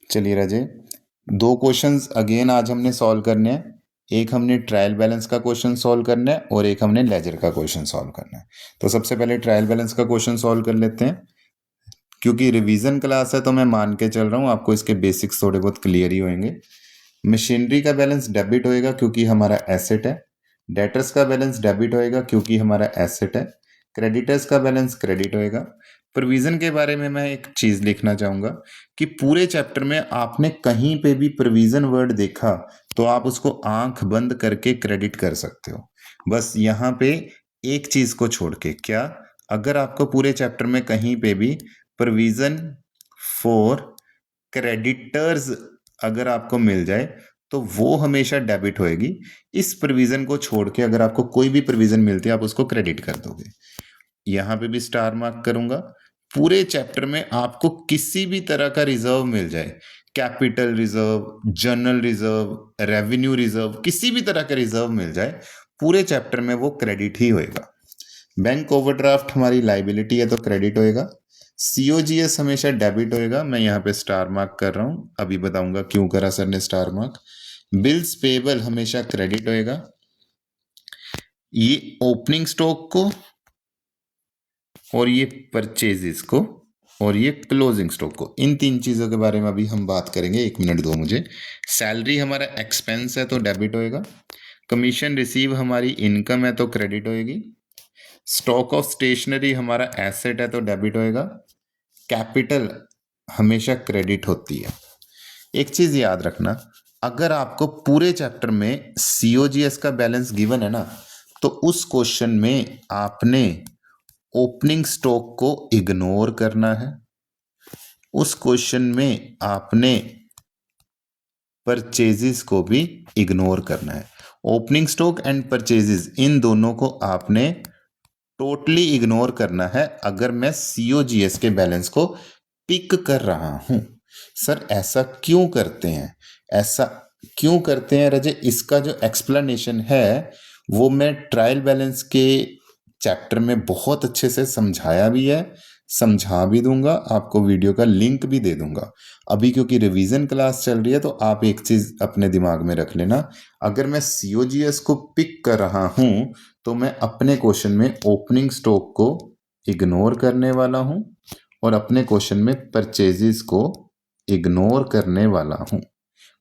चलिए राजे, दो questions again आज हमने सॉल्व करने हैं। एक हमने ट्रायल बैलेंस का क्वेश्चन सॉल्व करना है और एक हमने लेजर का क्वेश्चन सॉल्व करना है। तो सबसे पहले ट्रायल बैलेंस का क्वेश्चन सॉल्व कर लेते हैं। क्योंकि रिवीजन क्लास है तो मैं मान के चल रहा हूँ आपको इसके बेसिक्स थोड़े बहुत क्लियर ही होंगे। मशीनरी का बैलेंस डेबिट होएगा क्योंकि हमारा एसेट है। डेटर्स का बैलेंस डेबिट होएगा क्योंकि हमारा एसेट है। क्रेडिटर्स का बैलेंस क्रेडिट होएगा। प्रोविजन के बारे में मैं एक चीज लिखना चाहूंगा कि पूरे चैप्टर में आपने कहीं पे भी प्रोविजन वर्ड देखा तो आप उसको आंख बंद करके क्रेडिट कर सकते हो। बस यहाँ पे एक चीज को छोड़ के, क्या अगर आपको पूरे चैप्टर में कहीं पे भी प्रोविजन फॉर क्रेडिटर्स अगर आपको मिल जाए तो वो हमेशा डेबिट होएगी। इस प्रोविजन को छोड़ के अगर आपको कोई भी प्रोविजन मिलती है आप उसको क्रेडिट कर दोगे। यहाँ पे भी स्टार मार्क करूंगा। पूरे चैप्टर में आपको किसी भी तरह का रिजर्व मिल जाए, capital reserve, general reserve, revenue reserve, किसी भी तरह का रिजर्व मिल जाए, पूरे चैप्टर में वो क्रेडिट ही होएगा। बैंक ओवरड्राफ्ट हमारी लाइबिलिटी है तो क्रेडिट होएगा। सीओजीएस हमेशा डेबिट होएगा। मैं यहाँ पे स्टार मार्क कर रहा हूं, अभी बताऊंगा क्यों करा सर ने स्टार मार्क। बिल्स पेबल हमेशा क्रेडिट होएगा। ये ओपनिंग स्टॉक को और ये परचेजेस को और ये क्लोजिंग स्टॉक को, इन तीन चीजों के बारे में अभी हम बात करेंगे। एक मिनट दो मुझे। सैलरी हमारा एक्सपेंस है तो डेबिट होएगा। कमीशन रिसीव हमारी इनकम है तो क्रेडिट होएगी। स्टॉक ऑफ स्टेशनरी हमारा एसेट है तो डेबिट होएगा। कैपिटल हमेशा क्रेडिट होती है। एक चीज याद रखना, अगर आपको पूरे चैप्टर में सीओजीएस का बैलेंस गिवन है ना, तो उस क्वेश्चन में आपने ओपनिंग स्टॉक को इग्नोर करना है। उस क्वेश्चन में आपने परचेजेस को भी इग्नोर करना है। ओपनिंग स्टॉक एंड परचेजेस, इन दोनों को आपने टोटली इग्नोर करना है अगर मैं सीओजीएस के बैलेंस को पिक कर रहा हूं। सर ऐसा क्यों करते हैं, ऐसा क्यों करते हैं रजे? इसका जो एक्सप्लेनेशन है वो मैं ट्रायल बैलेंस के चैप्टर में बहुत अच्छे से समझाया भी है, समझा भी दूंगा, आपको वीडियो का लिंक भी दे दूंगा। अभी क्योंकि रिवीजन क्लास चल रही है तो आप एक चीज अपने दिमाग में रख लेना, अगर मैं सीओजीएस को पिक कर रहा हूं तो मैं अपने क्वेश्चन में ओपनिंग स्टॉक को इग्नोर करने वाला हूं और अपने क्वेश्चन में परचेजेस को इग्नोर करने वाला हूं।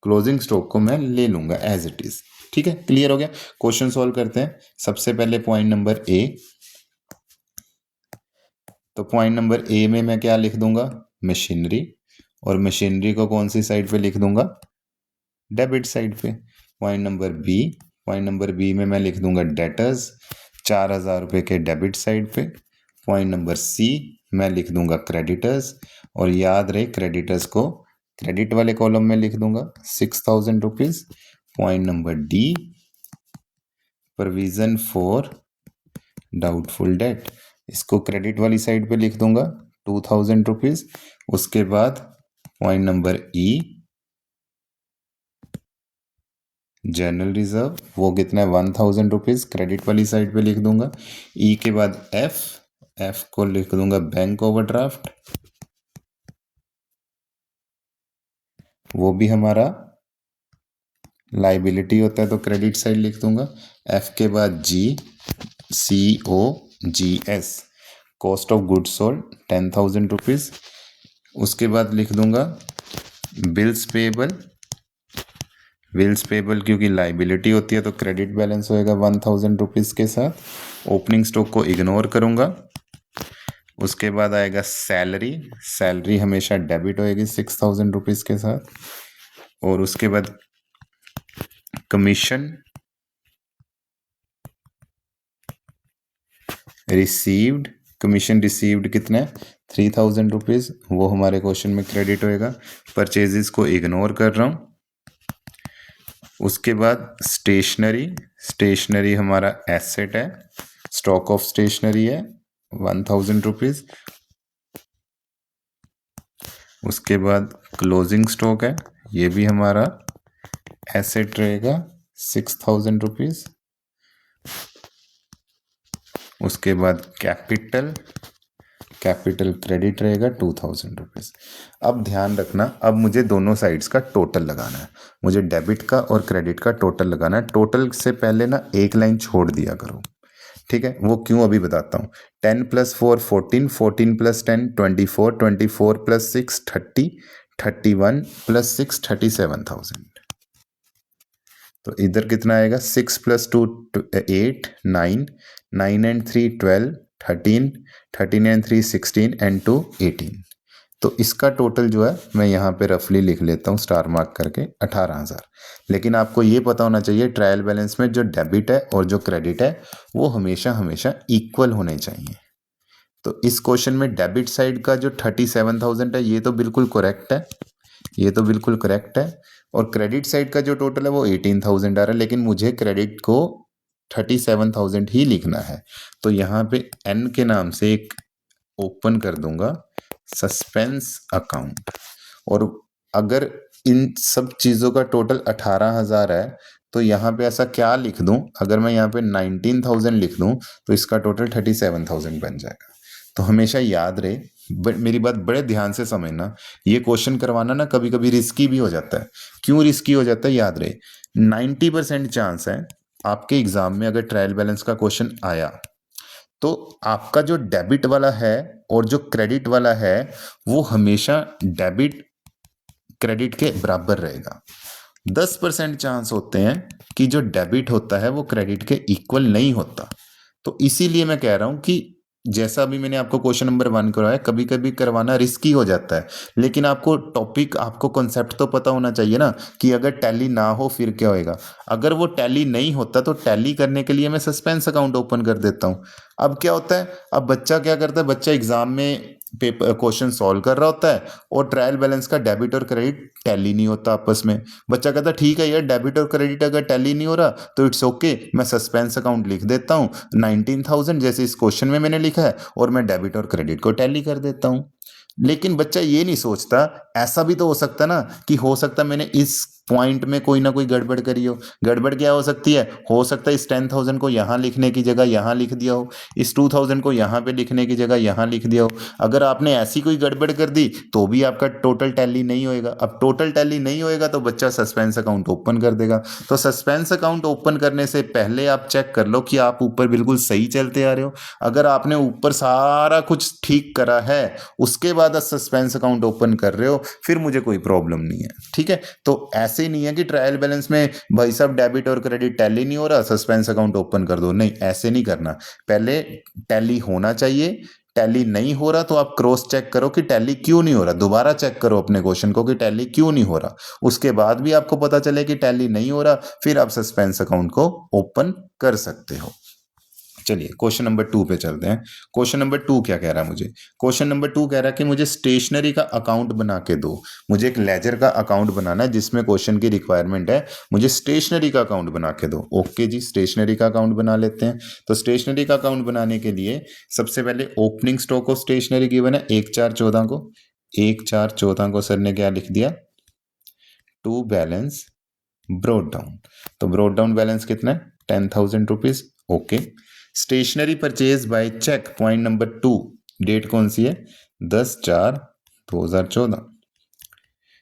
क्लोजिंग स्टॉक को मैं ले लूंगा एज इट इज। ठीक है, क्लियर हो गया? क्वेश्चन सॉल्व करते हैं। सबसे पहले पॉइंट नंबर ए। तो पॉइंट नंबर ए में मैं क्या लिख दूंगा? मशीनरी। और मशीनरी को कौन सी साइड पे लिख दूंगा? डेबिट साइड पे। Point number B, point number B में मैं लिख दूंगा डेटर्स, 4,000 रुपये के डेबिट साइड पे। पॉइंट नंबर सी मैं लिख दूंगा क्रेडिटर्स, और याद रहे क्रेडिटर्स को क्रेडिट वाले कॉलम में लिख दूंगा 6,000 rupees. Point number D, provision for doubtful debt, इसको क्रेडिट वाली साइड पे लिख दूंगा 2,000 रुपीज। उसके बाद पॉइंट नंबर ई, जनरल रिजर्व, वो कितना है 1,000 रुपीज, क्रेडिट वाली साइड पे लिख दूंगा। ई के बाद एफ, एफ को लिख दूंगा बैंक ओवरड्राफ्ट, वो भी हमारा लाइबिलिटी होता है तो क्रेडिट साइड लिख दूंगा। एफ के बाद G, C O G S, cost of goods sold 10,000 rupees. उसके बाद लिख दूंगा बिल्स पेबल, बिल्स पेबल क्योंकि लाइबिलिटी होती है तो क्रेडिट बैलेंस होएगा 1,000 रुपीज के साथ। ओपनिंग स्टॉक को इग्नोर करूंगा। उसके बाद आएगा सैलरी, सैलरी हमेशा डेबिट होएगी 6,000 रुपीज के साथ। और उसके बाद कमीशन रिसीव्ड, कमीशन रिसीव्ड कितना है 3,000 रुपीज, वो हमारे क्वेश्चन में क्रेडिट होएगा। परचेजेस को इग्नोर कर रहा हूं। उसके बाद स्टेशनरी, स्टेशनरी हमारा एसेट है, स्टॉक ऑफ स्टेशनरी है 1,000 रुपीज। उसके बाद क्लोजिंग स्टॉक है, ये भी हमारा एसेट रहेगा 6,000 रुपीज। उसके बाद कैपिटल, कैपिटल क्रेडिट रहेगा 2000 रुपीज़। अब ध्यान रखना, अब मुझे दोनों साइड्स का टोटल लगाना है। मुझे डेबिट का और क्रेडिट का टोटल लगाना है। टोटल से पहले ना एक लाइन छोड़ दिया करो, ठीक है? वो क्यों अभी बताता हूँ। 10 + 4 14, 14 + 10 24, 24 + 6 30, 31 + 6 37,000। तो इधर कितना आएगा? 6 + 2 8 9, 9 and 3 12, 13, 13 and 3 16 and 2 18। तो इसका टोटल जो है मैं यहाँ पे रफली लिख लेता हूँ स्टार मार्क करके 18,000। लेकिन आपको ये पता होना चाहिए ट्रायल बैलेंस में जो डेबिट है और जो क्रेडिट है वो हमेशा हमेशा इक्वल होने चाहिए। तो इस क्वेश्चन में डेबिट साइड का जो 37,000 है ये तो बिल्कुल करेक्ट है, ये तो बिल्कुल करेक्ट है। और क्रेडिट साइड का जो टोटल है वो 18,000 आ रहा है, लेकिन मुझे क्रेडिट को 37,000 ही लिखना है। तो यहाँ पे एन के नाम से एक ओपन कर दूंगा सस्पेंस अकाउंट। और अगर इन सब चीज़ों का टोटल 18,000 है तो यहाँ पे ऐसा क्या लिख दूं, अगर मैं यहाँ पे 19,000 लिख दूं तो इसका टोटल 37,000 बन जाएगा। तो हमेशा याद रहे, मेरी बात बड़े ध्यान से समझना, ये क्वेश्चन करवाना ना कभी कभी रिस्की भी हो जाता है। क्यों रिस्की हो जाता है? याद रहे 90% चांस है आपके एग्जाम में अगर ट्रायल बैलेंस का क्वेश्चन आया तो आपका जो डेबिट वाला है और जो क्रेडिट वाला है वो हमेशा डेबिट क्रेडिट के बराबर रहेगा। 10% चांस होते हैं कि जो डेबिट होता है वो क्रेडिट के इक्वल नहीं होता। तो इसीलिए मैं कह रहा हूं कि जैसा अभी मैंने आपको क्वेश्चन नंबर 1 करवाया, कभी कभी करवाना रिस्की हो जाता है, लेकिन आपको टॉपिक, आपको कॉन्सेप्ट तो पता होना चाहिए ना कि अगर टैली ना हो फिर क्या होएगा। अगर वो टैली नहीं होता तो टैली करने के लिए मैं सस्पेंस अकाउंट ओपन कर देता हूँ। अब क्या होता है, अब बच्चा क्या करता है, बच्चा एग्जाम में पेपर क्वेश्चन सॉल्व कर रहा होता है और ट्रायल बैलेंस का डेबिट और क्रेडिट टैली नहीं होता आपस में। बच्चा कहता है ठीक है यार, डेबिट और क्रेडिट अगर टैली नहीं हो रहा तो इट्स ओके, मैं सस्पेंस अकाउंट लिख देता हूँ 19,000 जैसे इस क्वेश्चन में मैंने लिखा है और मैं डेबिट और क्रेडिट को टैली कर देता हूँ। लेकिन बच्चा ये नहीं सोचता, ऐसा भी तो हो सकता ना कि हो सकता मैंने इस पॉइंट में कोई ना कोई गड़बड़ करी हो। गड़बड़ क्या हो सकती है? हो सकता है इस 10,000 को यहाँ लिखने की जगह यहाँ लिख दिया हो, इस 2,000 को यहाँ पे लिखने की जगह यहाँ लिख दिया हो। अगर आपने ऐसी कोई गड़बड़ कर दी तो भी आपका टोटल टैली नहीं होएगा। अब टोटल टैली नहीं होएगा तो बच्चा सस्पेंस अकाउंट ओपन कर देगा। तो सस्पेंस अकाउंट ओपन करने से पहले आप चेक कर लो कि आप ऊपर बिल्कुल सही चलते आ रहे हो। अगर आपने ऊपर सारा कुछ ठीक करा है उसके बाद आप सस्पेंस अकाउंट ओपन कर रहे हो फिर मुझे कोई प्रॉब्लम नहीं है, ठीक है? तो ऐसे ही नहीं है कि ट्रायल बैलेंस में भाई साहब डेबिट और क्रेडिट टैली नहीं हो रहा सस्पेंस अकाउंट ओपन कर दो, नहीं ऐसे नहीं करना। पहले टैली होना चाहिए, टैली नहीं हो रहा तो आप क्रॉस चेक करो कि टैली क्यों नहीं हो रहा, दोबारा चेक करो अपने क्वेश्चन को कि टैली क्यों नहीं हो रहा। उसके बाद भी आपको पता चले कि टैली नहीं हो रहा फिर आप सस्पेंस अकाउंट को ओपन कर सकते हो। चलिए क्वेश्चन नंबर 2 पे चलते हैं। क्वेश्चन नंबर 2 क्या कह रहा है मुझे? क्वेश्चन नंबर 2 कह रहा है कि मुझे स्टेशनरी का अकाउंट बना के दो। मुझे एक लेजर का अकाउंट बनाना है जिसमें क्वेश्चन की रिक्वायरमेंट है मुझे स्टेशनरी का अकाउंट बना के दो। ओके जी, स्टेशनरी का अकाउंट बना लेते हैं। तो स्टेशनरी का अकाउंट बनाने के लिए सबसे पहले opening stock of stationery given है 1/4/14 को। 1/4/14 को सर ने क्या लिख दिया? To balance brought down. तो ब्रोड डाउन बैलेंस कितना है? 10,000 rupees. Okay. Stationery purchase by cheque point number 2, date कौन सी है? 10/4/2014।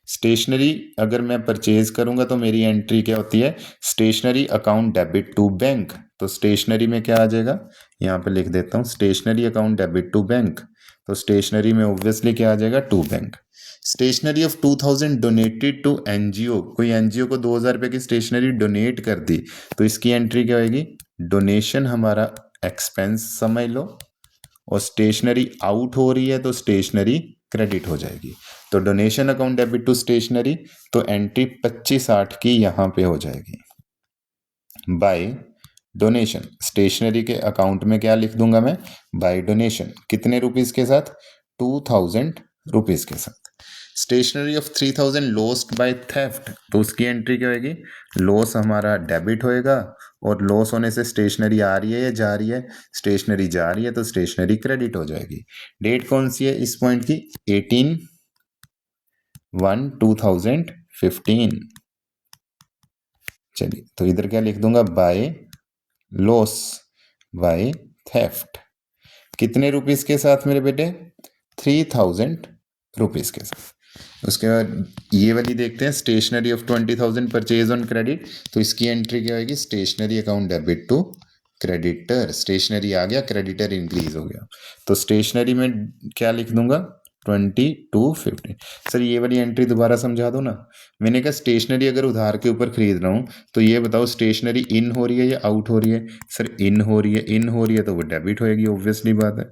स्टेशनरी अगर मैं परचेज करूंगा तो मेरी एंट्री क्या होती है? Stationery account debit to bank. तो स्टेशनरी में क्या आ जाएगा? यहाँ पे लिख देता हूँ stationery account debit to bank. तो स्टेशनरी में ऑब्वियसली क्या आ जाएगा? To bank. Stationery of 2,000 donated to NGO. कोई एनजीओ को 2,000 रुपये की स्टेशनरी डोनेट कर दी तो इसकी एंट्री क्या होगी? डोनेशन हमारा एक्सपेंस समझ लो और स्टेशनरी आउट हो रही है तो स्टेशनरी क्रेडिट हो जाएगी। तो donation account debit to stationery, तो एंट्री 25/8 की यहाँ पे हो जाएगी। बाय डोनेशन स्टेशनरी के अकाउंट में क्या लिख दूंगा मैं? Bye donation. कितने रुपीस के साथ? 2,000 रुपीस के साथ। Stationery of 3,000 lost by theft, तो उसकी एंट्री क्या होगी? लॉस हमारा डेबिट होएगा और लॉस होने से स्टेशनरी आ रही है या जा रही है? स्टेशनरी जा रही है तो स्टेशनरी क्रेडिट हो जाएगी। डेट कौन सी है इस पॉइंट की? 18/1/2015। चलिए तो इधर क्या लिख दूंगा? By loss by theft. कितने रुपीस के साथ मेरे बेटे? 3000 रुपीस के साथ। उसके बाद ये वाली देखते हैं, stationery of 20,000 purchase on credit. तो इसकी एंट्री क्या होगी? Stationery account debit to creditor. Stationery आ गया, क्रेडिटर इंक्रीज हो गया, तो स्टेशनरी में क्या लिख दूंगा? 2250। सर ये वाली एंट्री दोबारा समझा दो ना। मैंने कहा स्टेशनरी अगर उधार के ऊपर खरीद रहा हूँ तो ये बताओ स्टेशनरी इन हो रही है या आउट हो रही है? सर इन हो रही है। इन हो रही है तो वो डेबिट होएगी, ऑब्वियसली बात है।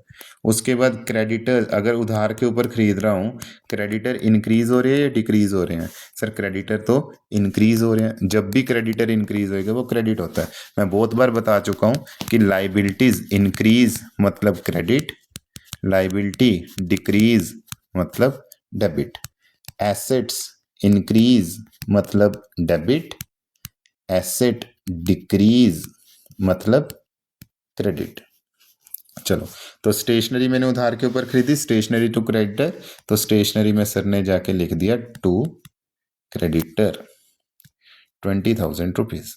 उसके बाद क्रेडिटर, अगर उधार के ऊपर खरीद रहा हूँ, क्रेडिटर इंक्रीज हो रहे हैं या डिक्रीज हो रहे हैं? सर क्रेडिटर तो इंक्रीज हो रहे हैं। जब भी क्रेडिटर इंक्रीज होएगा वो क्रेडिट होता है। मैं बहुत बार बता चुका हूँ कि लाइबिलिटीज इंक्रीज मतलब क्रेडिट, लाइबिलिटी डिक्रीज मतलब डेबिट, एसेट्स इंक्रीज मतलब डेबिट, एसेट डिक्रीज मतलब क्रेडिट। चलो, तो स्टेशनरी मैंने उधार के ऊपर खरीदी, स्टेशनरी टू क्रेडिटर, तो स्टेशनरी में सर ने जाके लिख दिया टू क्रेडिटर 20,000 रुपीज।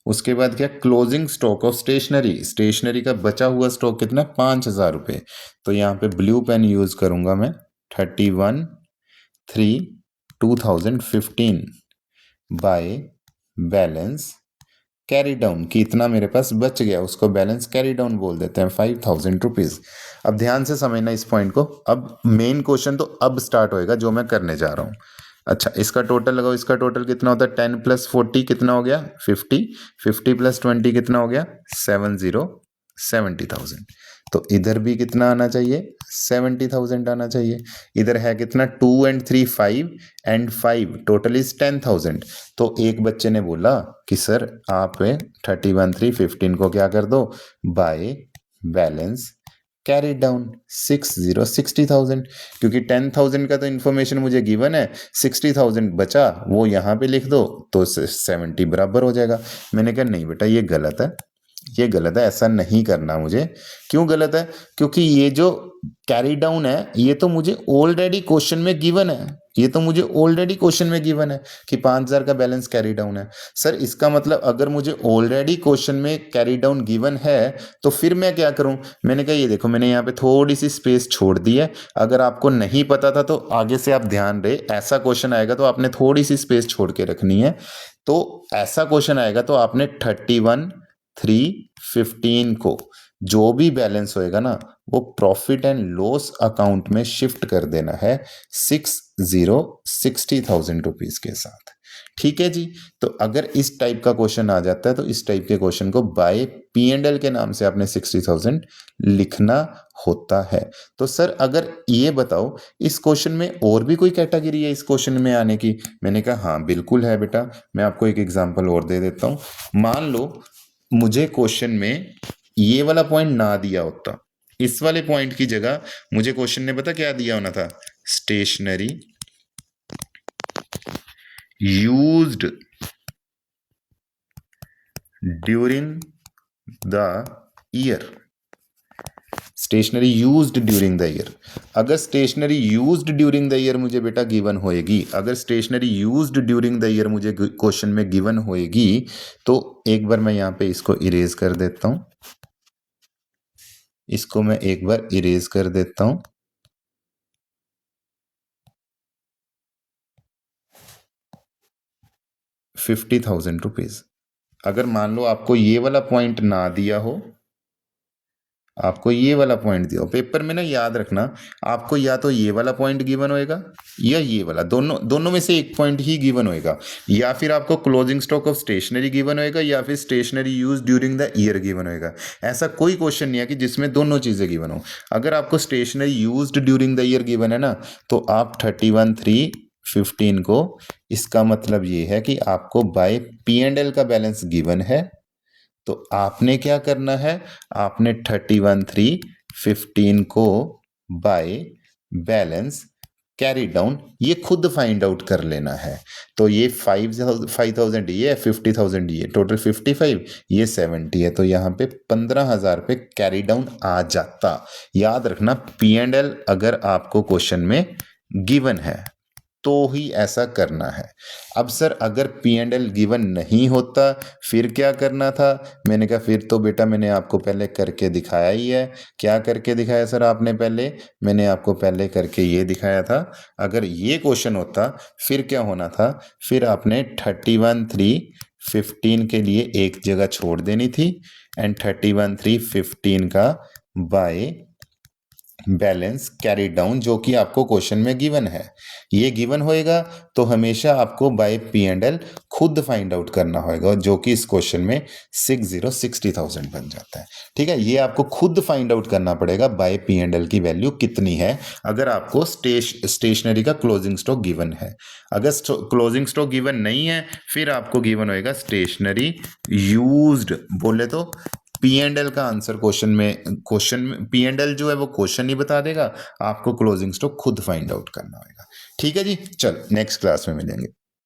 उसके बाद क्या? Closing stock of stationery. Stationery का बचा हुआ स्टॉक कितना? 5,000 रुपये। तो यहाँ पे ब्लू पेन यूज करूंगा मैं, 31/3/2015 बाय बैलेंस कैरी डाउन, कि इतना मेरे पास बच गया, उसको बैलेंस कैरी डाउन बोल देते हैं, 5,000 रुपीज। अब ध्यान से समझना इस पॉइंट को। अब मेन क्वेश्चन तो अब स्टार्ट होएगा जो मैं करने जा रहा हूँ। अच्छा, इसका टोटल लगाओ। इसका टोटल कितना होता है? 10 + 40 कितना हो गया? 50। 50 + 20 कितना हो गया? 70,000। तो इधर भी कितना आना चाहिए? 70,000 आना चाहिए। इधर है कितना? 2 and 3 5 and 5 टोटल इज 10,000। तो एक बच्चे ने बोला कि सर आप 31/3/15 को क्या कर दो? बाय बैलेंस कैरी डाउन 60,000, क्योंकि 10,000 का तो इन्फॉर्मेशन मुझे गिवन है, 60,000 बचा वो यहाँ पे लिख दो तो 70 बराबर हो जाएगा। मैंने कहा नहीं बेटा ये गलत है, ये गलत है, ऐसा नहीं करना मुझे। क्यों गलत है? क्योंकि ये जो कैरी डाउन है ये तो मुझे ऑलरेडी क्वेश्चन में गिवन है, ये तो मुझे ऑलरेडी क्वेश्चन में गिवन है कि 5,000 का बैलेंस कैरी डाउन है। सर इसका मतलब अगर मुझे ऑलरेडी क्वेश्चन में कैरी डाउन गिवन है तो फिर मैं क्या करूं? मैंने कहा ये देखो मैंने यहाँ पे थोड़ी सी स्पेस छोड़ दी है। अगर आपको नहीं पता था तो आगे से आप ध्यान रहे, ऐसा क्वेश्चन आएगा तो आपने थोड़ी सी स्पेस छोड़ के रखनी है। तो ऐसा क्वेश्चन आएगा तो आपने 31/3/15 को जो भी बैलेंस होएगा ना वो प्रॉफिट एंड लॉस अकाउंट में शिफ्ट कर देना है 60,000 रुपीज के साथ। ठीक है जी। तो अगर इस टाइप का क्वेश्चन आ जाता है तो इस टाइप के क्वेश्चन को बाय P&L के नाम से आपने 60,000 लिखना होता है। तो सर अगर ये बताओ इस क्वेश्चन में और भी कोई कैटेगरी है इस क्वेश्चन में आने की? मैंने कहा हाँ बिल्कुल है बेटा। मैं आपको एक एग्जांपल और दे देता हूँ। मान लो मुझे क्वेश्चन में ये वाला पॉइंट ना दिया होता, इस वाले पॉइंट की जगह मुझे क्वेश्चन ने पता क्या दिया होना था? Stationery used during the year. Stationery used during the year. अगर stationery used during the year मुझे बेटा गिवन होएगी, अगर stationery used during the year मुझे क्वेश्चन में गिवन होएगी तो एक बार मैं यहां पे इसको इरेज कर देता हूं, इसको मैं एक बार इरेज कर देता हूं। ₹50,000। अगर मान लो आपको ये वाला पॉइंट ना दिया हो, आपको ये वाला पॉइंट दिया हो, पेपर में ना याद रखना आपको या तो ये वाला पॉइंट गिवन होएगा या ये वाला, दोनों में से एक पॉइंट ही गिवन होएगा। या फिर आपको closing stock of stationery given होएगा या फिर stationery use during the year given होएगा। ऐसा कोई क्वेश्चन नहीं है कि जिसमें दोनों चीजें गिवन हो। अगर आपको stationery used during the year given है ना तो आप 31/3/15 को, इसका मतलब ये है कि आपको बाय P&L का बैलेंस गिवन है तो आपने क्या करना है? आपने 31/3/15 को बाय बैलेंस कैरी डाउन ये खुद फाइंड आउट कर लेना है। तो ये 5,000 ये है, 50,000 ये, टोटल 55, ये 70 है, तो यहाँ पे 15,000 पे कैरी डाउन आ जाता। याद रखना P&L अगर आपको क्वेश्चन में गिवन है तो ही ऐसा करना है। अब सर अगर P&L गिवन नहीं होता फिर क्या करना था? मैंने कहा फिर तो बेटा मैंने आपको पहले करके दिखाया ही है। क्या करके दिखाया सर आपने पहले? मैंने आपको पहले करके ये दिखाया था। अगर ये क्वेश्चन होता फिर क्या होना था? फिर आपने 31,315 के लिए एक जगह छोड़ देनी थी एंड 31,315 का बाय बैलेंस कैरी डाउन जो कि आपको क्वेश्चन में गिवन है। ये गिवन होएगा तो हमेशा आपको बाय P&L खुद फाइंड आउट करना होगा जो कि इस क्वेश्चन में 60,000 बन जाता है। ठीक है, ये आपको खुद फाइंड आउट करना पड़ेगा बाय P&L की वैल्यू कितनी है अगर आपको स्टेशनरी का क्लोजिंग स्टॉक गिवन है। अगर क्लोजिंग स्टॉक गिवन नहीं है फिर आपको गिवन होएगा स्टेशनरी यूज्ड, बोले तो P&L का आंसर क्वेश्चन में P&L जो है वो क्वेश्चन ही बता देगा, आपको क्लोजिंग स्टॉक खुद फाइंड आउट करना होगा। ठीक है जी, चल नेक्स्ट क्लास में मिलेंगे।